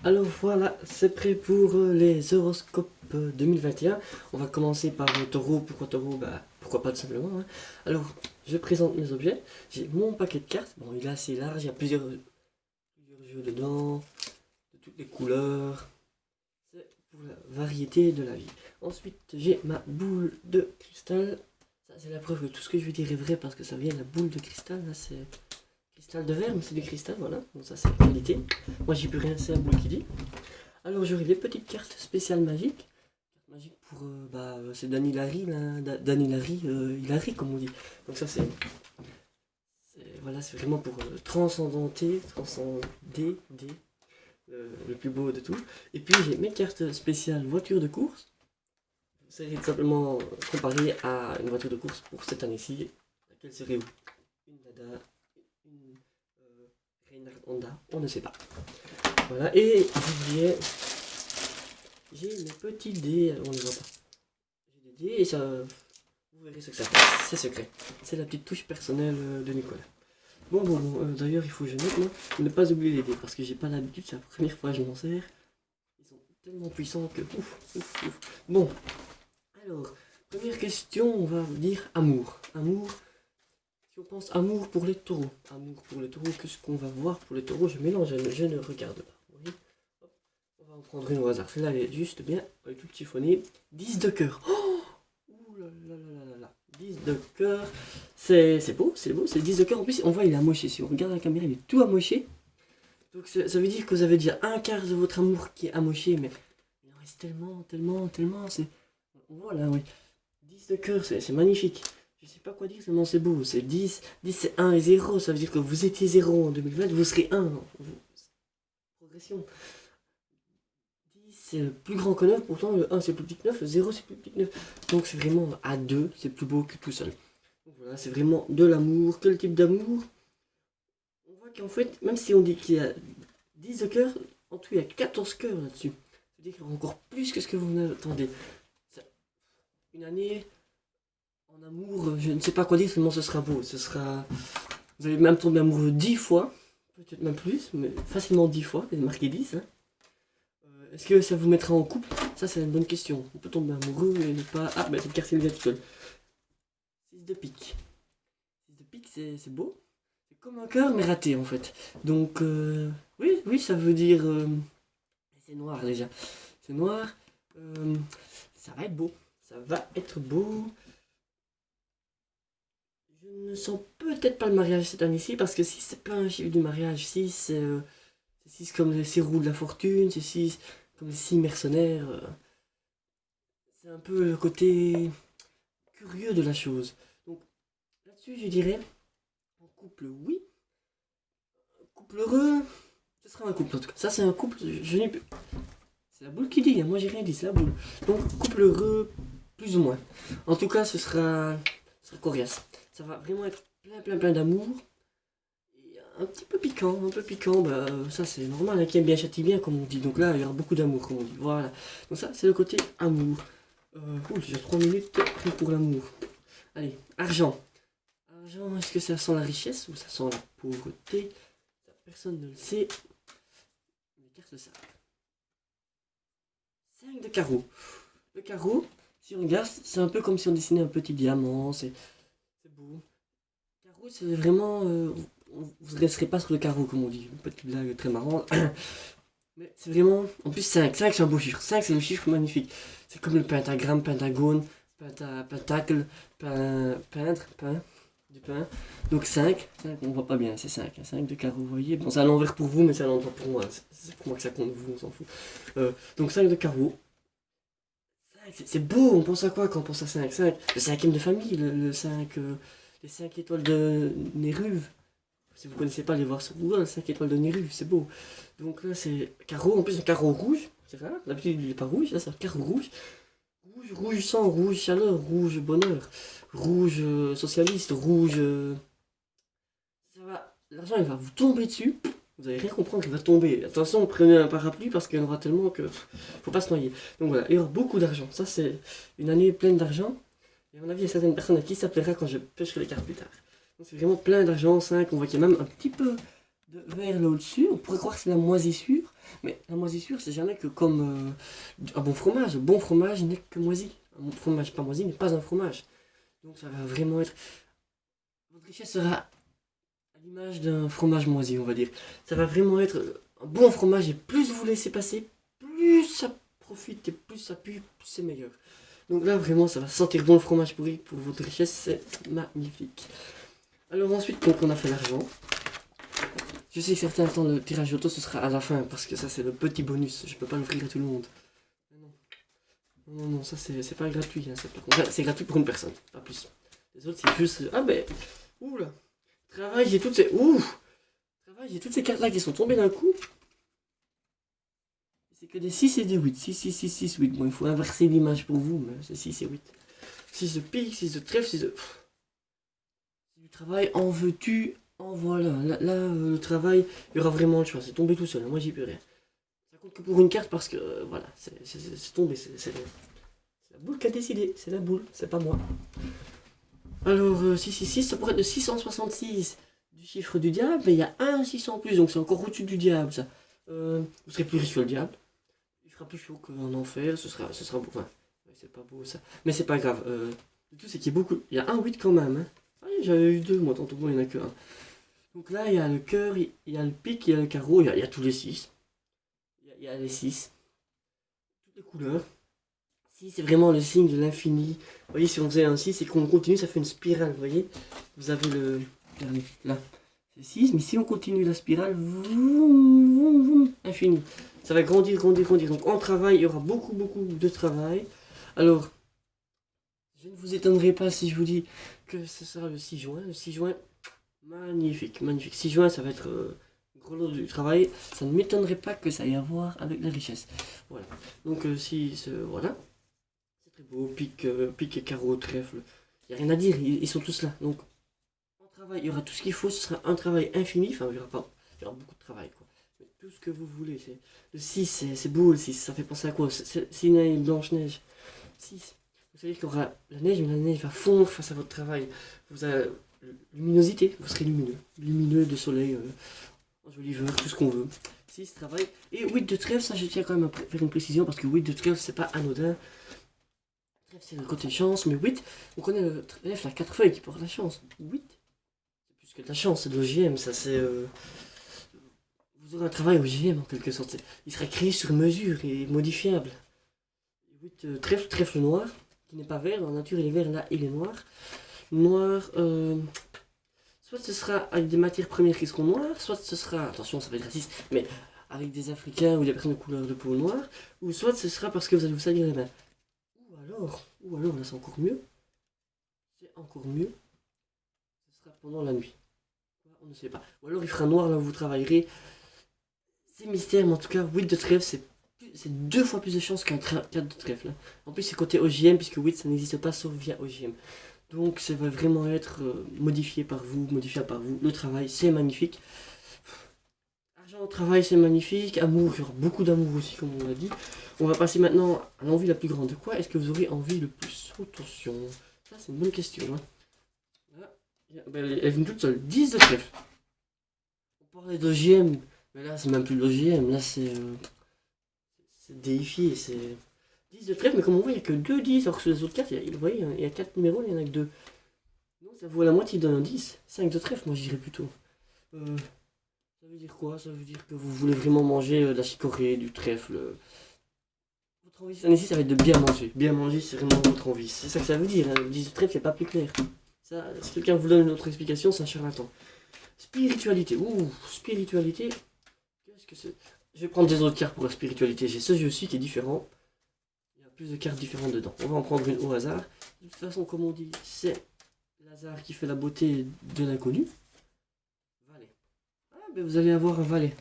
Alors voilà, c'est prêt pour les horoscopes 2021. On va commencer par le taureau. Pourquoi taureau? Bah, pourquoi pas tout simplement, hein. Alors, je présente mes objets. J'ai mon paquet de cartes. Bon, il est assez large, il y a plusieurs jeux dedans, de toutes les couleurs. C'est pour la variété de la vie. Ensuite, j'ai ma boule de cristal. Ça, c'est la preuve que tout ce que je vais dire est vrai parce que ça vient de la boule de cristal. Là, c'est cristal de verre, mais c'est du cristal, voilà. Donc ça, c'est la qualité. Moi, j'y peux rien, c'est la boule qui dit. Alors j'aurai les petites cartes spéciales magiques. Magique pour, c'est Dany Larry, là, Dany Larry, Hilary comme on dit. Donc ça voilà, c'est vraiment pour transcender, le plus beau de tout. Et puis j'ai mes cartes spéciales voiture de course. C'est simplement comparé à une voiture de course pour cette année-ci. Laquelle serait une Lada, une Reinhardt Honda, on ne sait pas. Voilà, et j'ai mes petits dés, on ne les voit pas. J'ai des dés et ça, vous verrez ce que ça fait. C'est secret. C'est la petite touche personnelle de Nicolas. Bon, d'ailleurs il faut que je note, moi, ne pas oublier les dés parce que j'ai pas l'habitude, c'est la première fois que je m'en sers. Ils sont tellement puissants que ouf. Bon, alors, première question, on va dire amour. Amour, si on pense amour pour les taureaux. Amour pour les taureaux, qu'est-ce qu'on va voir pour les taureaux? Je mélange, je ne regarde pas. Vous voyez? Hop, on va en prendre une au hasard. Celle-là, elle est juste bien, elle est toute chiffonnée. 10 de cœur. Oh, ouh là là là là là. 10 de cœur. C'est beau, c'est 10 de cœur. En plus, on voit, il est amoché. Si on regarde la caméra, il est tout amoché. Donc ça veut dire que vous avez déjà un quart de votre amour qui est amoché, mais il en reste tellement. Voilà, oui. 10 de cœur, c'est magnifique. Je sais pas quoi dire, tellement c'est beau. C'est 10, 10 c'est 1 et 0. Ça veut dire que vous étiez 0 en 2020, vous serez 1. Progression. 10 c'est plus grand que 9, pourtant le 1 c'est plus petit que 9, le 0 c'est plus petit que 9. Donc c'est vraiment à 2, c'est plus beau que tout seul. Donc voilà, c'est vraiment de l'amour. Quel type d'amour? On voit qu'en fait, même si on dit qu'il y a 10 de cœur, en tout il y a 14 cœurs là-dessus. Ça veut dire qu'il y a encore plus que ce que vous attendez. Une année en amour, je ne sais pas quoi dire, seulement ce sera beau. Vous allez même tomber amoureux 10 fois, peut-être même plus, mais facilement 10 fois, vous avez marqué 10. Hein. Est-ce que ça vous mettra en couple? Ça, c'est une bonne question. On peut tomber amoureux et ne pas. Ah, cette carte, c'est le tout seul. 6 de pique. 6 de pique, c'est beau. C'est comme un cœur, mais raté en fait. Donc, oui, ça veut dire. C'est noir déjà. C'est noir. Ça va être beau. Ça va être beau. Je ne sens peut-être pas le mariage cette année-ci parce que si c'est pas un chiffre du mariage, si c'est 6 comme les 6 roues de la fortune, c'est 6 comme les 6 mercenaires. C'est un peu le côté curieux de la chose. Donc là-dessus, je dirais un couple, oui. Un couple heureux, ce sera un couple en tout cas. Ça, c'est un couple, je n'ai plus. C'est la boule qui dit, hein. Moi j'ai rien dit, c'est la boule. Donc couple heureux, plus ou moins. En tout cas, ce sera coriace. Ça va vraiment être plein d'amour. Et un peu piquant, ça c'est normal, hein, qui aime bien châtie bien comme on dit. Donc là, il y aura beaucoup d'amour comme on dit. Voilà. Donc ça, c'est le côté amour. J'ai 3 minutes pris pour l'amour. Allez, argent. Argent, est-ce que ça sent la richesse ou ça sent la pauvreté? Ça, personne ne le sait. Les cartes le savent. 5 de carreau. Le carreau, si on regarde, c'est un peu comme si on dessinait un petit diamant. C'est beau. Le carreau, c'est vraiment. Vous ne resterez pas sur le carreau, comme on dit. Une petite blague très marrante. Mais c'est vraiment. En plus, 5. 5, c'est un beau chiffre. 5, c'est le chiffre magnifique. C'est comme le pentagramme, pentagone, pentacle, peintre, du pain. Donc 5, on voit pas bien, c'est 5. 5 de carreau, vous voyez. Bon, c'est à l'envers pour vous, mais c'est à l'envers pour moi. C'est pour moi que ça compte, vous, on s'en fout. Donc 5 de carreau. 5, c'est beau, on pense à quoi quand on pense à 5? 5, le cinquième de famille, le 5, les 5 étoiles de Néruve. Si vous connaissez pas, allez voir sur Google, 5 étoiles de Néruve, c'est beau. Donc là, c'est carreau, en plus un carreau rouge, c'est rare, d'habitude il n'est pas rouge, là c'est un carreau rouge. Rouge sang, rouge chaleur, rouge bonheur, rouge socialiste, rouge. Ça va, l'argent il va vous tomber dessus, vous allez rien comprendre, il va tomber. Attention, prenez un parapluie parce qu'il y en aura tellement que faut pas se noyer. Donc voilà, il y aura beaucoup d'argent. Ça, c'est une année pleine d'argent. Et à mon avis, il y a certaines personnes à qui ça plaira quand je pêcherai les cartes plus tard. Donc c'est vraiment plein d'argent, 5. On voit qu'il y a même un petit peu de vert là au-dessus. On pourrait croire que c'est la moisissure. Mais la moisissure, c'est jamais que comme un bon fromage. Le bon fromage n'est que moisi. Un bon fromage pas moisi n'est pas un fromage. Donc ça va vraiment être... Votre richesse sera à l'image d'un fromage moisi, on va dire. Ça va vraiment être un bon fromage et plus vous laissez passer, plus ça profite et plus ça pue, plus c'est meilleur. Donc là, vraiment, ça va sentir bon le fromage pourri pour votre richesse, c'est magnifique. Alors ensuite, donc on a fait l'argent. Je sais que certains attendent le tirage auto, ce sera à la fin, parce que ça c'est le petit bonus, je peux pas l'offrir à tout le monde. Non, ça c'est pas gratuit, hein, c'est gratuit pour une personne, pas plus. Les autres c'est juste, ah ben, ouh là, travail, j'ai toutes ces cartes là qui sont tombées d'un coup. C'est que des 6 et des 8, 6, 6, 6, 6, 8, bon il faut inverser l'image pour vous, mais c'est 6 et 8. 6 de pique, 6 de trèfle, 6 de... Du travail, en veux-tu, en voilà. Là, le travail, il y aura vraiment le choix. C'est tombé tout seul. Moi, j'y peux rien. Ça compte que pour une carte parce que, voilà, c'est tombé. C'est la boule qui a décidé. C'est la boule, c'est pas moi. Alors, 666, ça pourrait être de 666 du chiffre du diable, mais il y a un 6 en plus, donc c'est encore au-dessus du diable, ça. Vous serez plus riche que le diable. Il fera plus chaud qu'en enfer. Ce sera beau. Enfin, c'est pas beau, ça. Mais c'est pas grave. Le tout, c'est qu'il y a beaucoup... Il y a un 8 quand même, hein. Ah, j'avais eu 2, moi, tantôt, il n'y en a que un. Donc là, il y a le cœur, il y a le pic, il y a le carreau, il y a tous les 6. Il y a les 6. Toutes les couleurs. 6, c'est vraiment le signe de l'infini. Vous voyez, si on faisait un 6 et qu'on continue, ça fait une spirale, vous voyez. Vous avez le... Regardez, là. C'est 6, mais si on continue la spirale, infini. Ça va grandir, grandir, grandir. Donc en travail, il y aura beaucoup, beaucoup de travail. Alors, je ne vous étonnerai pas si je vous dis que ce sera le 6 juin. Le 6 juin, magnifique, magnifique. 6 juin, ça va être gros lot du travail. Ça ne m'étonnerait pas que ça ait à voir avec la richesse. Voilà. Donc, voilà. C'est très beau. Pique, pique, carreau, trèfle. Il n'y a rien à dire. Ils sont tous là. Donc, en travail, il y aura tout ce qu'il faut. Ce sera un travail infini. Enfin, il y aura beaucoup de travail, quoi. Mais tout ce que vous voulez. Le 6, c'est beau, le 6. Ça fait penser à quoi? Sinaï, Blanche-Neige. 6. Vous savez qu'il y aura la neige, mais la neige va fondre face à votre travail. Vous avez luminosité, vous serez lumineux. Lumineux de soleil, enjoliveur, tout ce qu'on veut. 6, travail. Et 8 de trèfle, ça je tiens quand même à faire une précision parce que 8 de trèfle, c'est pas anodin. Trèfle, c'est le côté chance, mais 8, on connaît le trèfle à 4 feuilles qui porte la chance. 8, c'est plus que de la chance, c'est de l'OGM, ça c'est. Vous aurez un travail OGM en quelque sorte. Il sera créé sur mesure et modifiable. 8 trèfle noir, qui n'est pas vert, dans la nature il est vert, là il est noir. Noir, soit ce sera avec des matières premières qui seront noires, soit ce sera, attention ça va être raciste, mais avec des Africains ou des personnes de couleur de peau noire, ou soit ce sera parce que vous allez vous salir les mains. Ou alors, là c'est encore mieux, ce sera pendant la nuit. On ne sait pas. Ou alors il fera noir là où vous travaillerez. C'est mystère, mais en tout cas, 8 de trèfle, c'est 2 fois plus de chances qu'un 4 de trèfle. Hein. En plus, c'est côté OGM, puisque 8 ça n'existe pas sauf via OGM. Donc, ça va vraiment être modifié par vous, modifiable par vous. Le travail, c'est magnifique. Argent au travail, c'est magnifique. Amour, il y aura beaucoup d'amour aussi, comme on l'a dit. On va passer maintenant à l'envie la plus grande. De quoi est-ce que vous aurez envie le plus? Attention, ça c'est une bonne question. Hein. Là, elle est venue toute seule. 10 de trèfle. On parlait d'OGM, mais là, c'est même plus l'OGM. Là, c'est déifié. C'est 10 de trèfle, mais comme on voit, il n'y a que 2 10. Alors que sur les autres cartes, vous voyez, il y a 4 numéros, il n'y en a que 2. Donc ça vaut la moitié d'un 10. 5 de trèfle, moi je dirais plutôt. Ça veut dire quoi? Ça veut dire que vous voulez vraiment manger de la chicorée, du trèfle. Votre envie cette année-ci, ça va être de bien manger. Bien manger, c'est vraiment votre envie. C'est ça que ça veut dire. Hein. Le 10 de trèfle, c'est pas plus clair. Ça, si quelqu'un vous donne une autre explication, c'est un charlatan. Spiritualité. Ouh, spiritualité. Qu'est-ce que c'est? Je vais prendre des autres cartes pour la spiritualité. J'ai ce jeu-ci qui est différent. Il y a plus de cartes différentes dedans. On va en prendre une au hasard. De toute façon, comme on dit, c'est l'hasard qui fait la beauté de l'inconnu. Valet. Ah, ben vous allez avoir un valet.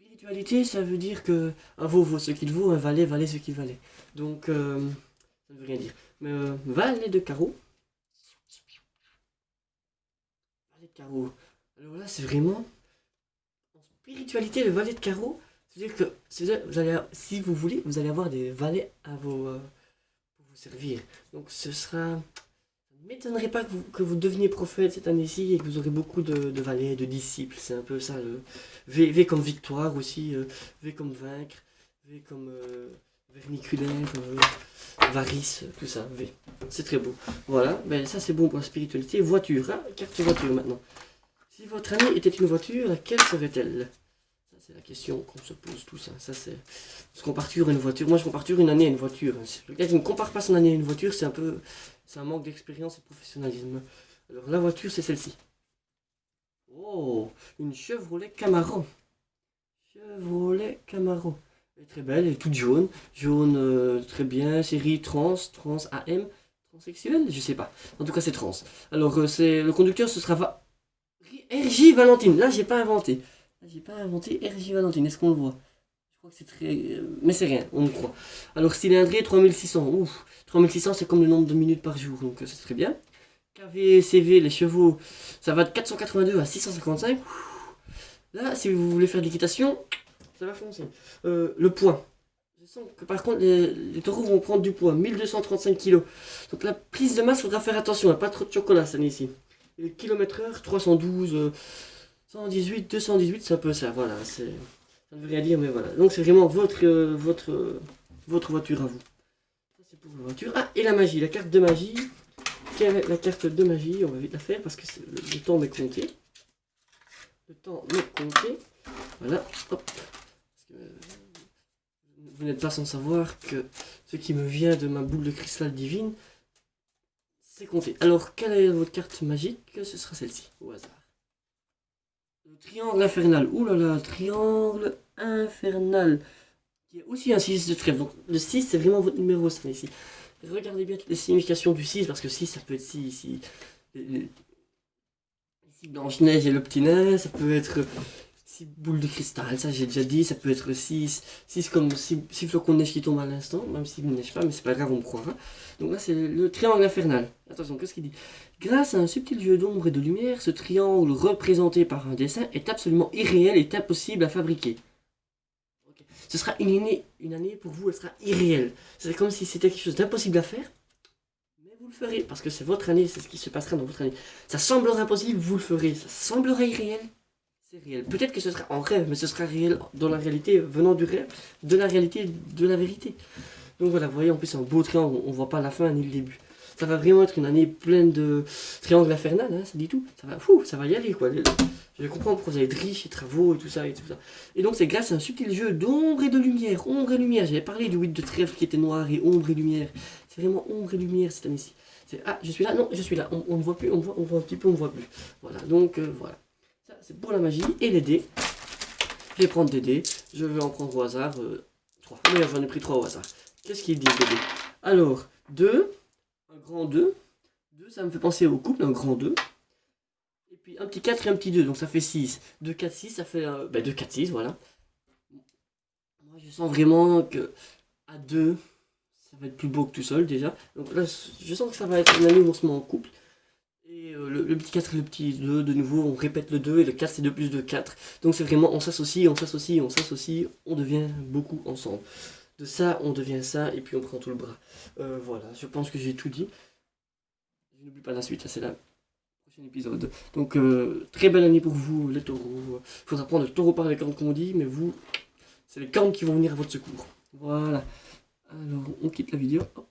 Spiritualité, ça veut dire que un veau vaut ce qu'il vaut, un valet valait ce qu'il valait. Donc, ça ne veut rien dire. Mais valet de carreau. Valet de carreau. Alors là, c'est vraiment... En spiritualité, le valet de carreau, c'est-à-dire que vous allez, si vous voulez, vous allez avoir des valets à pour vous servir. Donc ce sera... Ça ne m'étonnerait pas que vous deveniez prophète cette année-ci et que vous aurez beaucoup de valets, de disciples. C'est un peu ça. Le V comme victoire aussi, V comme vaincre, V comme vermiculaire, varice, tout ça. V. C'est très beau. Voilà, ben, ça c'est bon pour la spiritualité. Voiture, hein, carte voiture maintenant. Si votre année était une voiture, laquelle serait-elle? Ça c'est la question qu'on se pose tous. Hein. Ça c'est. Se compare toujours à une voiture. Moi je compare toujours une année à une voiture. Hein. Le gars qui ne compare pas son année à une voiture, c'est un peu. C'est un manque d'expérience et de professionnalisme. Alors la voiture, c'est celle-ci. Oh, une Chevrolet Camaro. Chevrolet Camaro. Elle est très belle, elle est toute jaune. Jaune, très bien. Série trans AM. Transsexuel, je sais pas. En tout cas, c'est trans. Alors, c'est le conducteur, ce sera RJ Valentine. Là, j'ai pas inventé. Là, j'ai pas inventé RJ Valentine. Est-ce qu'on le voit? Je crois que c'est très. Mais c'est rien, on y croit. Alors, cylindrée 3600. Ouf, 3600, c'est comme le nombre de minutes par jour, donc c'est très bien. KV, CV, les chevaux, ça va de 482 à 655. Là, si vous voulez faire de l'équitation, ça va foncer. Le poids. Je sens que par contre, les taureaux vont prendre du poids, 1235 kg. Donc la prise de masse, il faudra faire attention, pas trop de chocolat cette année-ci. Et le kilomètre-heure, 312, 118, 218, c'est un peu ça, voilà. Ça ne veut rien dire, mais voilà. Donc c'est vraiment votre voiture à vous. Ça c'est pour la voiture. Ah, et la magie, la carte de magie. Quelle est la carte de magie? On va vite la faire parce que le temps m'est compté. Le temps m'est compté. Voilà, hop. Parce que, vous n'êtes pas sans savoir que ce qui me vient de ma boule de cristal divine, c'est compté. Alors, quelle est votre carte magique? Ce sera celle-ci, au hasard. Le triangle infernal. Ouh là là, triangle infernal. Qui est aussi un 6 de trèfle. Donc, le 6, c'est vraiment votre numéro, ça, ici. Regardez bien toutes les significations du 6, parce que 6, ça peut être si Blanche-Neige et le petit nain, ça peut être 6 boules de cristal, ça j'ai déjà dit, ça peut être 6 comme 6 flocons de neige qui tombent à l'instant, même s'il ne neige pas, mais c'est pas grave, on me croira. Donc là, c'est le triangle infernal. Attention, qu'est-ce qu'il dit? Grâce à un subtil jeu d'ombre et de lumière, ce triangle représenté par un dessin est absolument irréel et impossible à fabriquer. Ce sera une année pour vous, elle sera irréelle. C'est comme si c'était quelque chose d'impossible à faire, mais vous le ferez, parce que c'est votre année, c'est ce qui se passera dans votre année. Ça semblera impossible, vous le ferez. Ça semblera irréel, c'est réel. Peut-être que ce sera en rêve, mais ce sera réel dans la réalité, venant du rêve, de la réalité, de la vérité. Donc voilà, vous voyez, en plus c'est un beau triangle, on voit pas la fin ni le début. Ça va vraiment être une année pleine de triangle infernal, hein, ça dit tout. Ça va y aller quoi. Je vais comprendre pourquoi vous allez être riche et travaux et tout ça et tout ça. Et donc c'est grâce à un subtil jeu d'ombre et de lumière. Ombre et lumière, j'avais parlé du 8 de trèfle qui était noir et ombre et lumière. C'est vraiment ombre et lumière cette année-ci. Ah, je suis là, non, je suis là. On ne voit plus, on voit un petit peu, on ne voit plus. Voilà, donc voilà. Ça c'est pour la magie et les dés. Je vais prendre des dés. Je vais en prendre au hasard 3. D'ailleurs j'en ai pris 3 au hasard. Qu'est-ce qu'il dit les dés? Alors, 2. Un grand 2. 2, ça me fait penser au couple, un grand 2. Et puis un petit 4 et un petit 2, donc ça fait 6. 2, 4, 6, ça fait 2, 4, 6, voilà. Moi, je sens vraiment que à 2, ça va être plus beau que tout seul déjà. Donc là, je sens que ça va être une année où on se met en couple. Et le petit 4 et le petit 2, de nouveau, on répète le 2 et le 4, c'est 2 plus 2, 4. Donc c'est vraiment, on s'associe, on devient beaucoup ensemble. De ça, on devient ça, et puis on prend tout le bras. Voilà, je pense que j'ai tout dit. Je n'oublie pas la suite, ça c'est le prochain épisode. Donc, très belle année pour vous, les taureaux. Il faudra prendre le taureau par les cornes, comme on dit, mais vous, c'est les cornes qui vont venir à votre secours. Voilà. Alors, on quitte la vidéo. Hop.